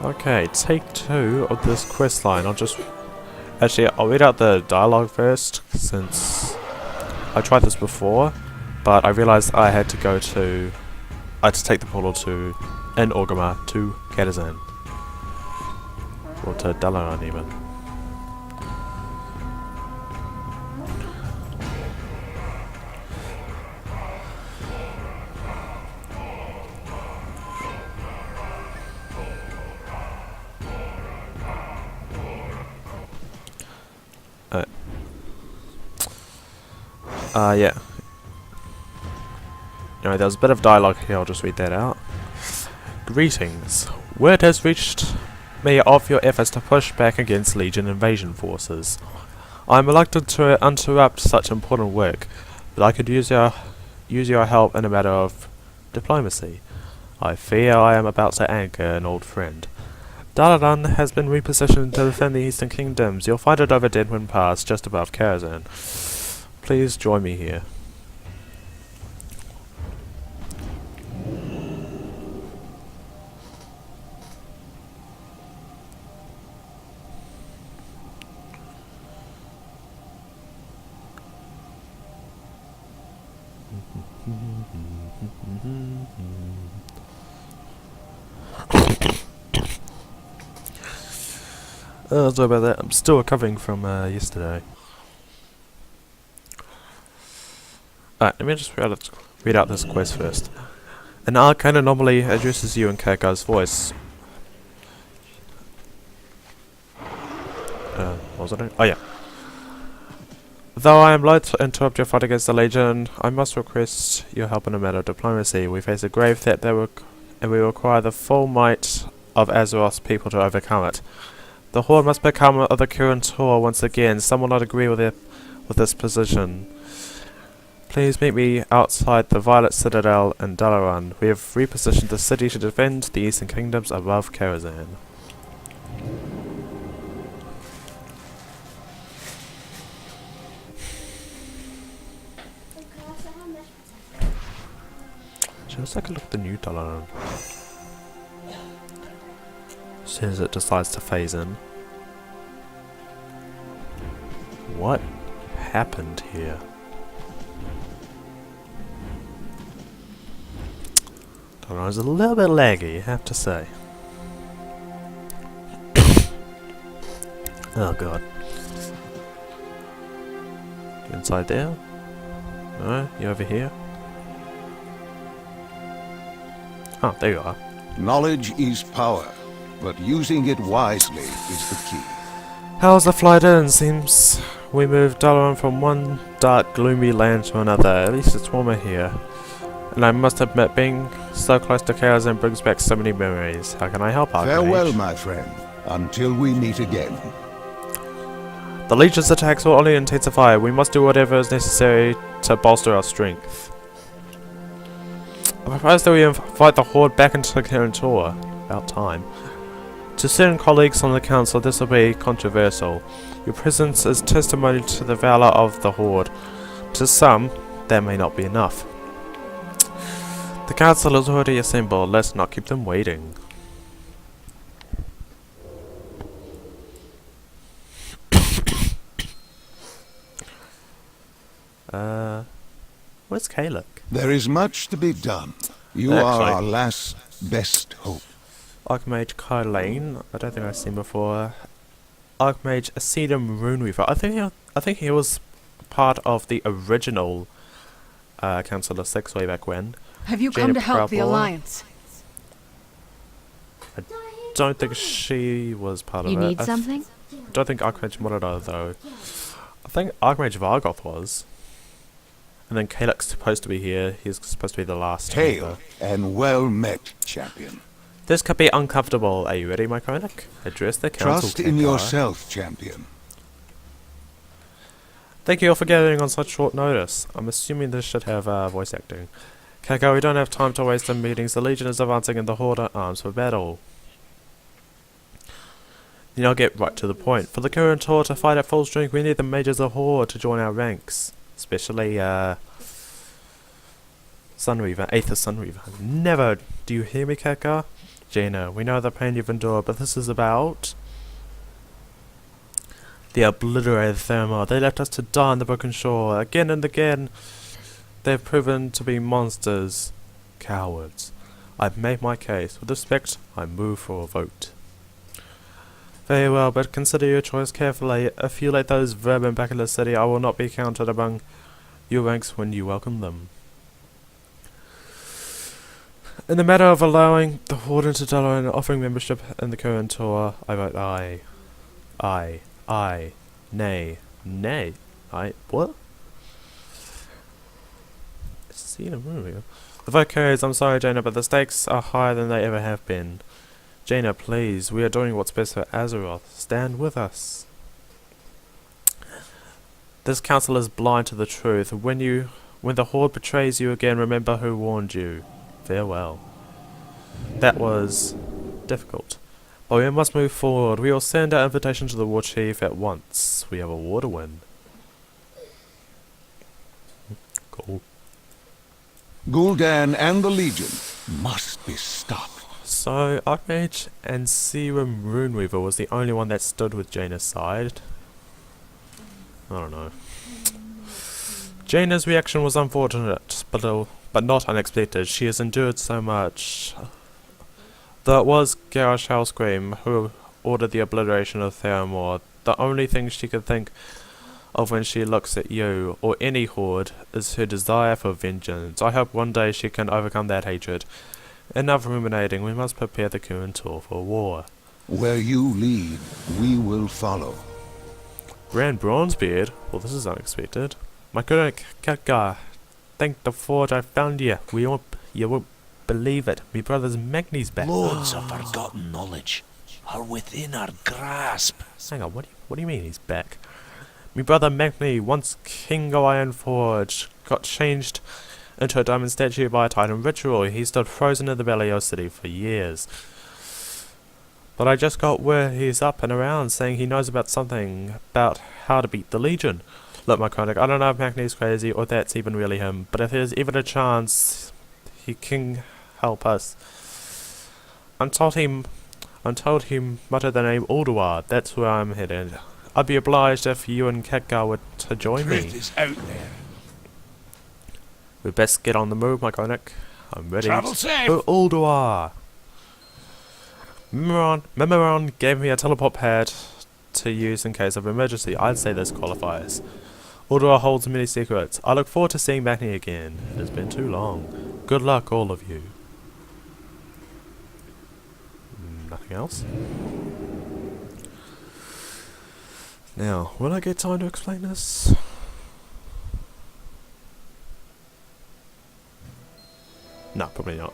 Okay, take 2 of this quest line. I'll read out the dialogue first, since I tried this before, but I realized I had to take the portal in Orgrimmar to Karazhan. Or to Dalaran even. Yeah. Anyway, there's a bit of dialogue here, I'll just read that out. Greetings. Word has reached me of your efforts to push back against Legion invasion forces. I am reluctant to interrupt such important work, but I could use your help in a matter of diplomacy. I fear I am about to anchor an old friend. Dalaran has been repositioned to defend the Eastern Kingdoms. You'll find it over Deadwind Pass, just above Karazhan. Please join me here. Sorry about that. I'm still recovering from yesterday. Alright, let me just read out this quest first. An arcane anomaly addresses you in Kerkar's voice. What was it? Oh yeah. Though I am loath to interrupt your fight against the Legion, I must request your help in a matter of diplomacy. We face a grave threat and we require the full might of Azeroth's people to overcome it. The Horde must become of the current tour once again. Some will not agree with this position. Please meet me outside the Violet Citadel in Dalaran. We have repositioned the city to defend the Eastern Kingdoms above Karazhan. Let's take a look at the new Dalaran. As soon as it decides to phase in. What happened here? Dalaran's a little bit laggy, I have to say. Oh god. Inside there? No, you over here? Oh, there you are. Knowledge is power, but using it wisely is the key. How's the flight in? Seems we moved Dalaran from one dark, gloomy land to another. At least it's warmer here. And I must admit, being so close to Karazhan brings back so many memories. How can I help, Archmage? Farewell, my friend, until we meet again. The Legion's attacks will only intensify. We must do whatever is necessary to bolster our strength. I propose that we invite the Horde back into the current tour. About time. To certain colleagues on the council, this will be controversial. Your presence is testimony to the valor of the Horde. To some, that may not be enough. The council is already assembled. Let's not keep them waiting. Where's Kalek? There is much to be done. You are our last best hope. Archmage Kylane, I don't think I've seen before. Archmage Acidum Runeweaver. I think he was part of the original Council of Six way back when. Have you come to help the Alliance? I don't think she was part of it. You need something? I don't think Archmage Monitor though. I think Archmage Vargoth was. And then Kalek's supposed to be here. He's supposed to be the last. Hail and well met, champion. This could be uncomfortable. Are you ready, my Koenig? Address the council. Trust in yourself, champion. Thank you all for gathering on such short notice. I'm assuming this should have voice acting. Kako, we don't have time to waste in meetings. The Legion is advancing and the Horde are arms for battle. Then I'll get right to the point. For the current tour to fight at full strength, we need the mages of Horde to join our ranks. Especially, Sunreaver, Aether Sunreaver. Never, do you hear me, Kaka? Jaina, we know the pain you've endured, but this is about the obliterated Thermor. They left us to die on the broken shore. Again and again, they've proven to be monsters. Cowards. I've made my case. With respect, I move for a vote. Very well, but consider your choice carefully. If you let those vermin back in the city, I will not be counted among your ranks when you welcome them. In the matter of allowing the Horde into Delaware and offering membership in the current tour, I vote aye. Aye. Nay. Nay. Aye. What? I've seen a movie. The vote carries. I'm sorry, Jaina, but the stakes are higher than they ever have been. Jaina, please, we are doing what's best for Azeroth. Stand with us. This council is blind to the truth. When the Horde betrays you again, remember who warned you. Farewell. That was difficult. But we must move forward. We will send our invitation to the War Chief at once. We have a war to win. Cool. Gul'dan and the Legion must be stopped. So, Archmage and Serum Runeweaver was the only one that stood with Jaina's side. I don't know. Jaina's reaction was unfortunate, but not unexpected. She has endured so much. Though it was Garrosh Hellscream who ordered the obliteration of Theramore, the only thing she could think of when she looks at you, or any Horde, is her desire for vengeance. I hope one day she can overcome that hatred. Enough ruminating, we must prepare the current tour for war. Where you lead, we will follow. Grand Bronzebeard? Well, this is unexpected. My good Khadgar, thank the Forge I found you. You won't believe it. Me brother's Magni's back. Loads of forgotten knowledge are within our grasp. Hang on, what do you mean he's back? Me brother Magni, once King of Iron Forge, got changed into a diamond statue by a Titan ritual. He stood frozen in the belly of the city for years. But I just got word he's up and around, saying he knows about something about how to beat the Legion. Look, my chronic, I don't know if Magni's crazy or that's even really him, but if there's even a chance he can help us. I'm told he muttered the name Ulduar. That's where I'm headed. I'd be obliged if you and Khadgar were to join me. Truth is out there. We best get on the move, my chronic. I'm ready. Travel safe. For Ulduar. Memoron gave me a teleport pad to use in case of emergency. I'd say this qualifies. Ulduar holds many secrets. I look forward to seeing Magni again. It has been too long. Good luck, all of you. Nothing else? Now, will I get time to explain this? No, probably not.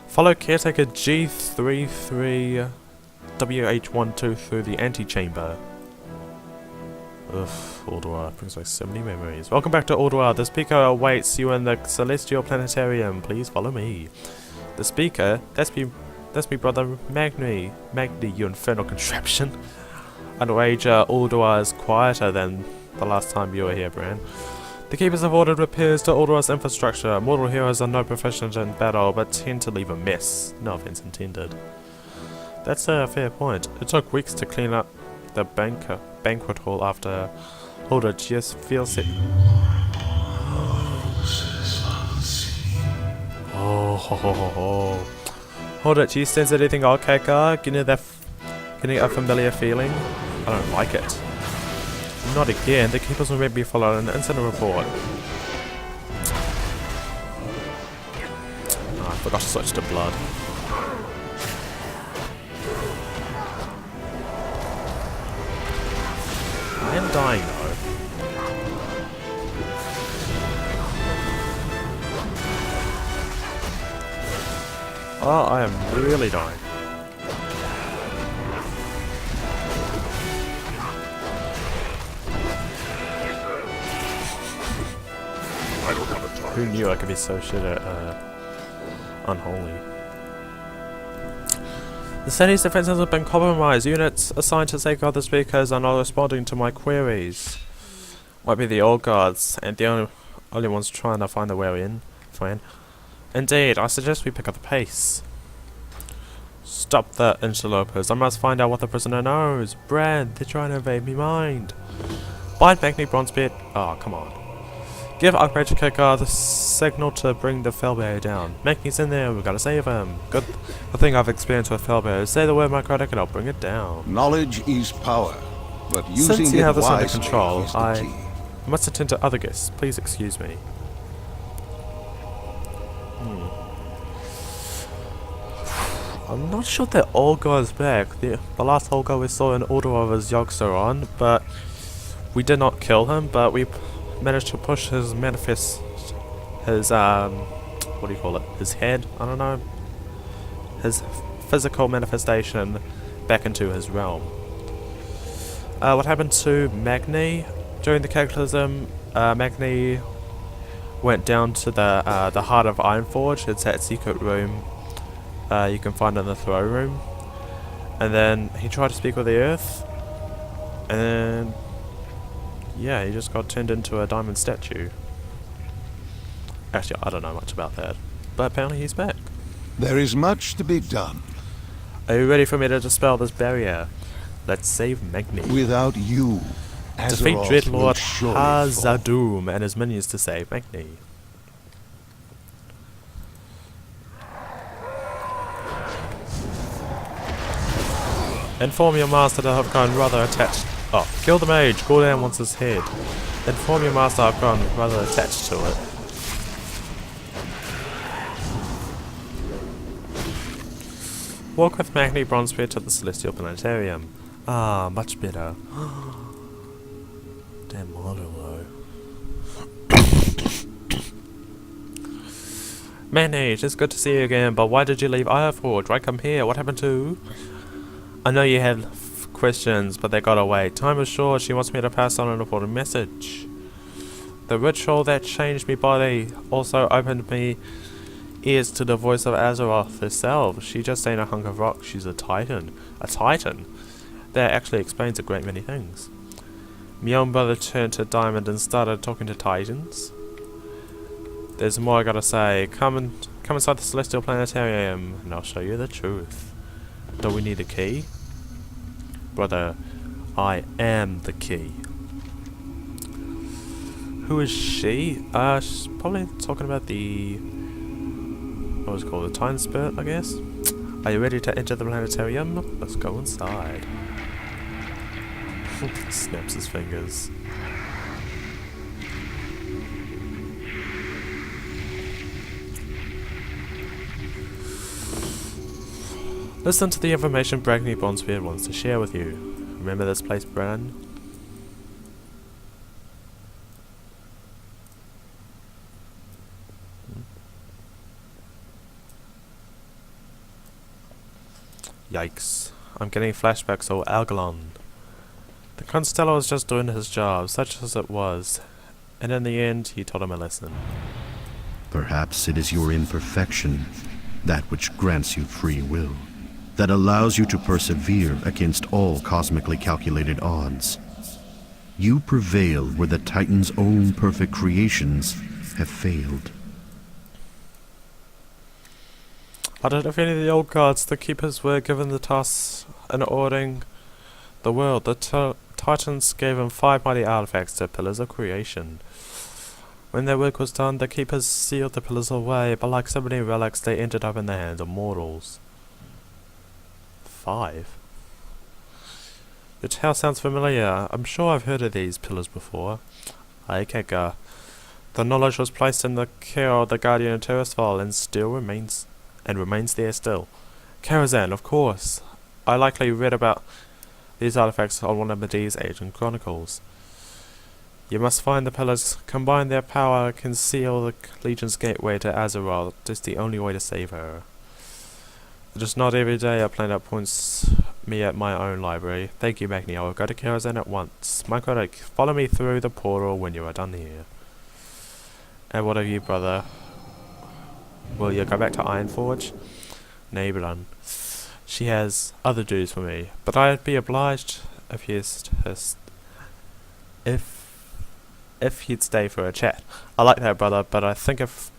Follow Caretaker G33WH12 through the antechamber. Ugh, Ulduar brings back so many memories. Welcome back to Ulduar. The speaker awaits you in the Celestial Planetarium. Please follow me. The speaker? That's me brother Magni, you infernal contraption. Underage Ulduar is quieter than the last time you were here, Bran. The Keepers have ordered repairs to Ulduar's infrastructure. Mortal heroes are no proficient in battle, but tend to leave a mess. No offense intended. That's a fair point. It took weeks to clean up the banquet hall after Ulduar just feels it. Oh. Hold it, do you sense anything odd, Khadgar? Getting a familiar feeling? I don't like it. Not again. The Keepers will make me follow an incident report. Oh, I forgot to switch to blood. I am dying though. Oh, I am really dying. Who knew I could be so shit at unholy? The city's defenses have been compromised. Units assigned to safeguard the speakers are not responding to my queries. Might be the old guards, and the only ones trying to find their way in, friend. Indeed, I suggest we pick up the pace. Stop the interlopers. I must find out what the prisoner knows. Brand, they're trying to evade me mind. Bind Magni Bronzebeard. Oh, come on. Give Outrage Kicker the signal to bring the Fellbear down. Magni's in there, we gotta save him. Good thing I've experienced with Fellbear. Say the word, my critic, and I'll bring it down. Knowledge is power, but using Since you it have this under wisely control, is the I key. must attend to other guests. Please excuse me. I'm not sure that Olga's back. The last Olga we saw in order of his Yogg-Saron, but we did not kill him, but we managed to push his what do you call it? His head? I don't know. His physical manifestation back into his realm. What happened to Magni? During the Cataclysm, Magni went down to the heart of Ironforge. It's that secret room you can find in the throne room. And then he tried to speak with the earth. And then, yeah, he just got turned into a diamond statue. Actually, I don't know much about that. But apparently he's back. There is much to be done. Are you ready for me to dispel this barrier? Let's save Magni. Without you, Defeat Azeroth Dreadlord will surely fall. Hazadoom and his minions to save Magni. Inform your master that I've gone rather attached. Oh, kill the mage. Gordon wants his head. Inform your master I've gone rather attached to it. Walk with Magni Bronzebeard to the Celestial Planetarium. Ah, much better. Damn Mordor. Manage, it's good to see you again, but why did you leave Ironforge? Why come here? What happened to... I know you had questions, but they got away. Time is short, she wants me to pass on an important message. The ritual that changed me body also opened me ears to the voice of Azeroth herself. She just ain't a hunk of rock, she's a titan. A titan? That actually explains a great many things. My own brother turned to Diamond and started talking to titans. There's more I gotta say. Come inside the Celestial Planetarium and I'll show you the truth. Do we need a key? Brother, I am the key. Who is she? She's probably talking about the... what was it called? The Time Spirit, I guess? Are you ready to enter the planetarium? Let's go inside. Snaps his fingers. Listen to the information Magni Bronzebeard wants to share with you. Remember this place, Bran? Yikes. I'm getting flashbacks of Algalon. The Constellar was just doing his job, such as it was, and in the end he taught him a lesson. Perhaps it is your imperfection, that which grants you free will, that allows you to persevere against all cosmically calculated odds. You prevail where the Titan's own perfect creations have failed. I don't know if any of the old gods, the keepers, were given the task in ordering the world. The Titans gave them 5 mighty artifacts, the Pillars of Creation. When their work was done, the keepers sealed the pillars away, but like so many relics, they ended up in the hands of mortals. 5? Your tale sounds familiar. I'm sure I've heard of these pillars before. Aikeka. The knowledge was placed in the care of the Guardian of Terrasval and still remains there still. Karazhan, of course. I likely read about these artifacts on one of Medea's ancient chronicles. You must find the pillars, combine their power, conceal the Legion's gateway to Azeroth. It's the only way to save her. It is not every day a planet points me at my own library. Thank you, Magni. I will go to Karazhan at once. My critic, follow me through the portal when you are done here. And what of you, brother? Will you go back to Ironforge? Nay, Blan. She has other duties for me, but I'd be obliged if he'd stay for a chat. I like that, brother, but I think if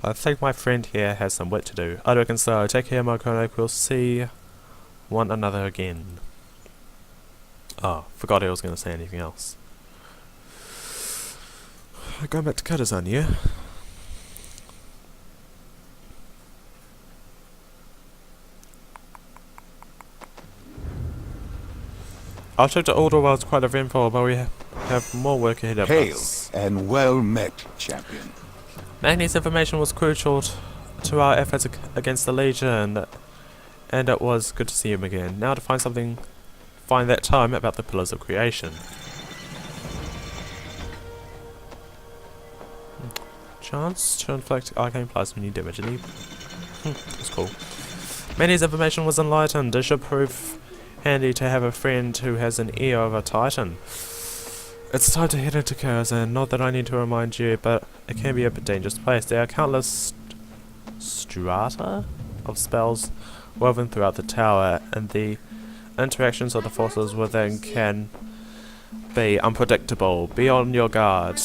I think my friend here has some work to do. I reckon so. Take care, my colleague. We'll see one another again. Oh, forgot I was going to say anything else. Going back to Kurdistan, yeah? Our trip to Order was quite eventful, but we have more work ahead of Hail us. and well met, champion. Magni's information was crucial to our efforts against the Legion, and it was good to see him again. Now to find that time about the Pillars of Creation. Chance to inflict arcane plasma new damage and that's cool. Magni's information was enlightened. It should prove handy to have a friend who has an ear of a titan. It's time to head into Kurdistan. Not that I need to remind you, but it can be a bit dangerous place. There are countless strata of spells woven throughout the tower, and the interactions of the forces within can be unpredictable. Be on your guard.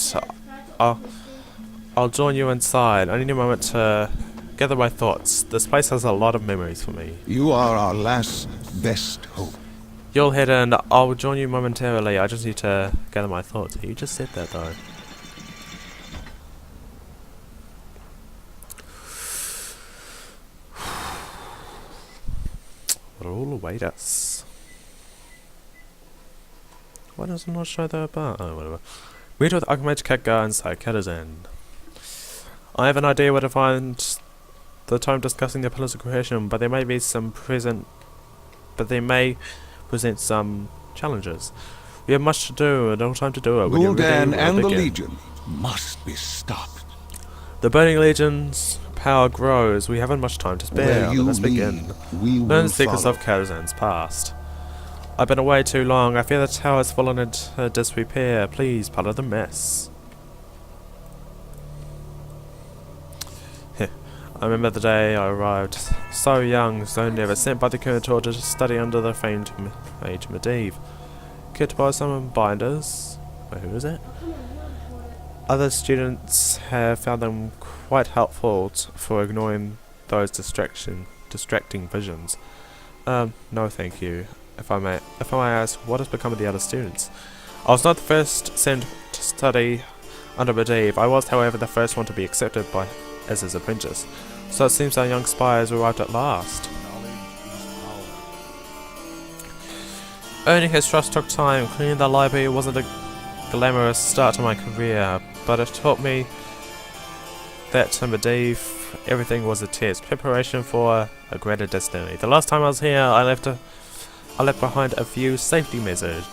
I'll join you inside. I need a moment to gather my thoughts. This place has a lot of memories for me. You are our last best hope. You'll head in. I'll join you momentarily. I just need to gather my thoughts. You just said that though. What will await us? Why does it not show that bar? Oh, whatever. Meet with Archmage Khadgar inside Kurdistan. I have an idea where to find the time discussing the Pillars of Creation, but there may be some present some challenges. We have much to do and no time to do it. Gul'dan and the Legion must be stopped. The Burning Legion's power grows. We haven't much time to spare. Let's begin. Learn the secrets of Kurdistan's past. I've been away too long. I fear the tower has fallen into disrepair. Please, part of the mess. I remember the day I arrived. So young, so never, sent by the Kurtor to study under the famed Mage Medivh. Care to borrow some binders? Wait, who is it? Other students have found them quite helpful for ignoring those distracting visions. No thank you. If I may ask, what has become of the other students? I was not the first sent to study under Medivh. I was, however, the first one to be accepted as his apprentice. So it seems our young spy has arrived at last. Earning his trust took time. Cleaning the library wasn't a glamorous start to my career, but it taught me that to Medivh, everything was a test, preparation for a greater destiny. The last time I was here, I left behind a few safety measures.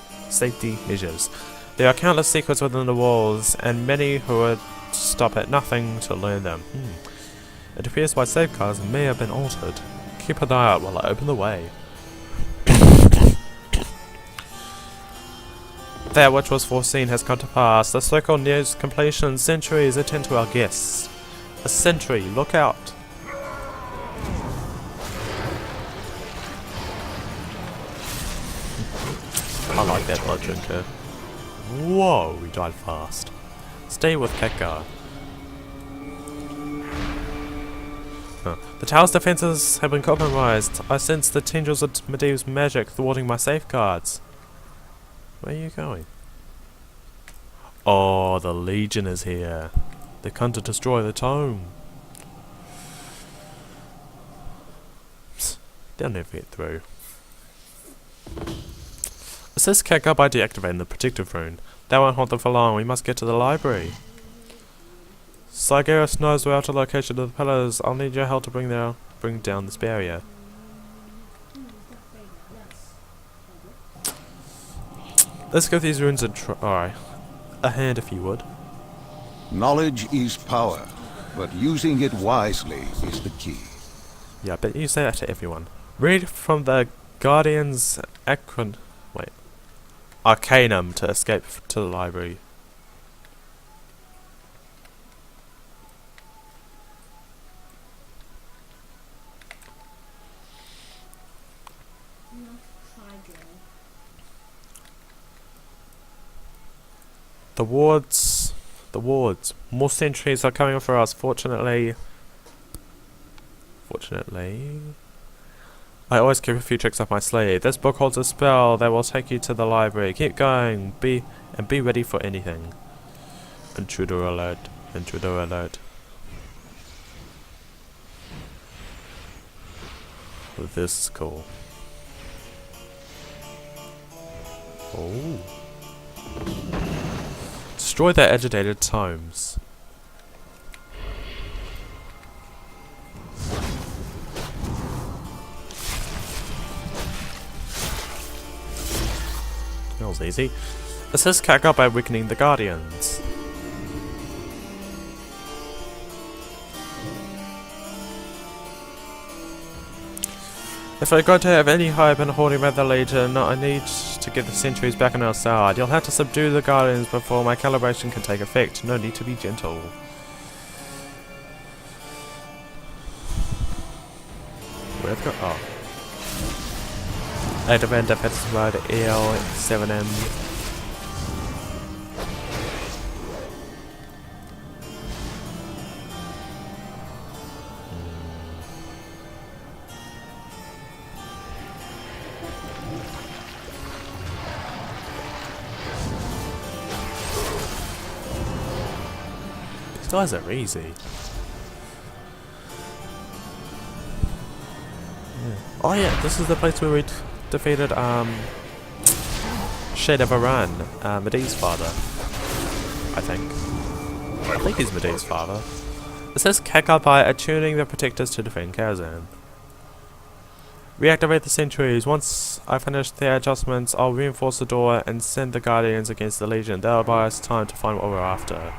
There are countless secrets within the walls, and many who would stop at nothing to learn them. It appears my safeguards may have been altered. Keep an eye out while I open the way. That which was foreseen has come to pass. The circle nears completion. Sentries, attend to our guests. A sentry, look out! I like that blood drinker. Whoa, we died fast. Stay with Khadgar. The tower's defenses have been compromised. I sense the tendrils of Medivh's magic thwarting my safeguards. Where are you going? Oh, the Legion is here. They come to destroy the tome. They'll never get through. Assist Khadgar by deactivating the protective rune. That won't hold them for long. We must get to the library. Sargeras knows the outer location of the pillars. I'll need your help to bring down this barrier. Let's give these runes a try. A hand if you would. Knowledge is power, but using it wisely is the key. Yeah, I bet you say that to everyone. Read from the Guardian's Arcanum to escape to the library. The wards. More sentries are coming for us. Fortunately, Fortunately, I always keep a few tricks up my sleeve. This book holds a spell that will take you to the library. Keep going, be ready for anything. Intruder alert, intruder alert. This is cool. Oh. Destroy their agitated tomes. That was easy. Assist Kaka by weakening the Guardians. If we're going to have any hope in holding back the Legion, I need to get the sentries back on our side. You'll have to subdue the Guardians before my calibration can take effect. No need to be gentle. Where've got... oh. Activate defense mode EL7M. These guys are easy. Yeah. Oh yeah, this is the place where we defeated Shade of Iran, Medee's father. I think he's Medee's father. It says Kaka by attuning the protectors to defend Kazan. Reactivate the sentries. Once I finish their adjustments, I'll reinforce the door and send the Guardians against the Legion. That'll buy us time to find what we're after.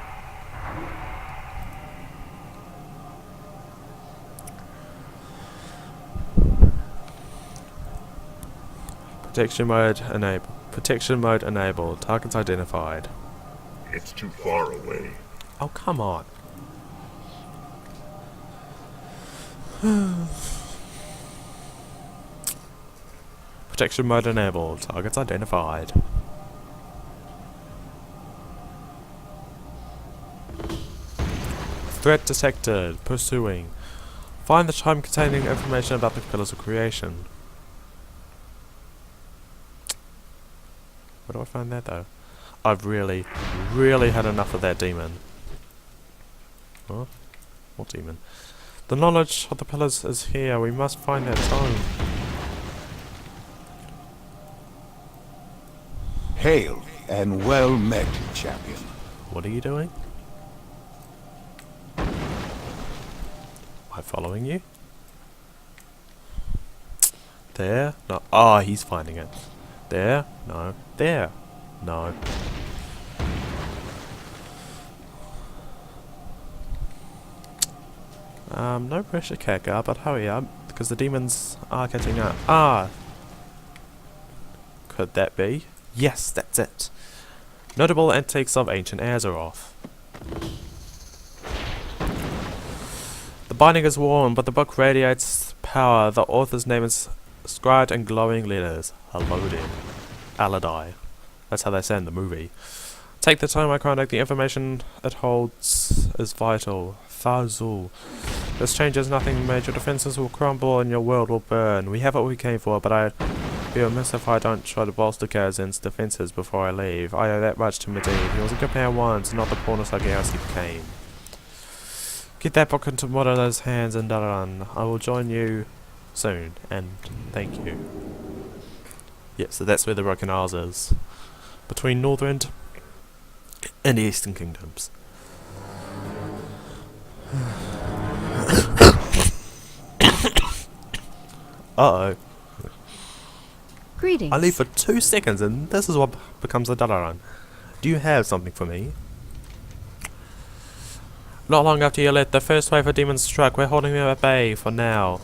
Protection mode enabled. Targets identified. It's too far away. Oh, come on. Protection mode enabled. Targets identified. Threat detected. Pursuing. Find the tome containing information about the Pillars of Creation. Where do I find that though? I've really had enough of that demon. Huh? What demon? The knowledge of the pillars is here. We must find that tome. Hail and well met, champion. What are you doing? Am I following you? There? No. Ah, oh, he's finding it. There? No. There? No. No pressure, Kaka, but hurry up, because the demons are catching up. Ah! Could that be? Yes, that's it. Notable antiques of ancient Azeroth. The binding is worn, but the book radiates power. The author's name is inscribed in glowing letters. Halodin. Aladai. That's how they say in the movie. Take the time I contact. The information it holds is vital. Thazul. This changes nothing major. Defenses will crumble and your world will burn. We have what we came for, but I'd be remiss if I don't try to bolster Kazan's defenses before I leave. I owe that much to Medivh. He was a good man once, not the poor Sargeras he became. Get that book into Modera's hands and Dalaran. I will join you soon, and thank you. Yep, so that's where the Broken Isles is. Between Northrend and the Eastern Kingdoms. Uh-oh. Greetings. I leave for 2 seconds and this is what becomes a Dalaran. Do you have something for me? Not long after you let the first wave of demons struck, we're holding them at bay for now.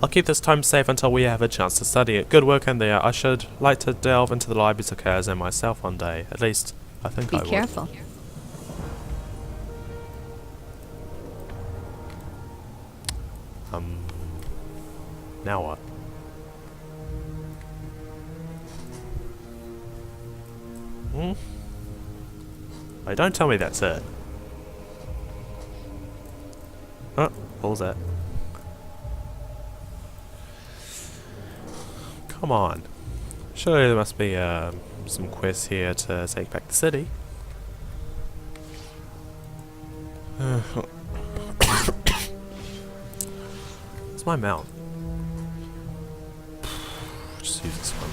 I'll keep this time safe until we have a chance to study it. Good work in there. I should like to delve into the libraries of Kazan myself one day. At least, I think I would. Be careful. Now what? Wait, don't tell me that's it. Oh, what was that? Come on. Surely there must be some quests here to take back the city. It's my mount. Just use this one.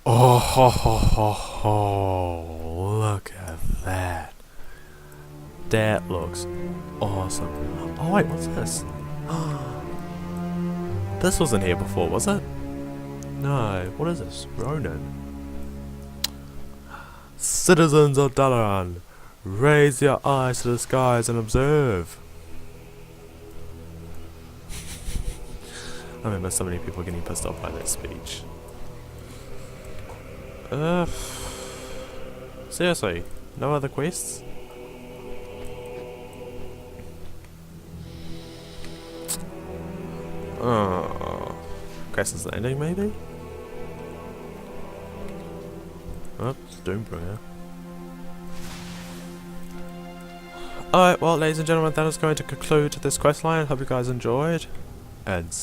Oh, ho, ho, ho, ho. Look at that. That looks awesome. Oh wait, what's this? This wasn't here before, was it? No, what is this? Ronin. Citizens of Dalaran, raise your eyes to the skies and observe. I remember so many people getting pissed off by that speech. Seriously, no other quests? Oh, Grass's Landing maybe? Oh, it's Doombringer. Alright, well ladies and gentlemen, that is going to conclude this questline. Hope you guys enjoyed. And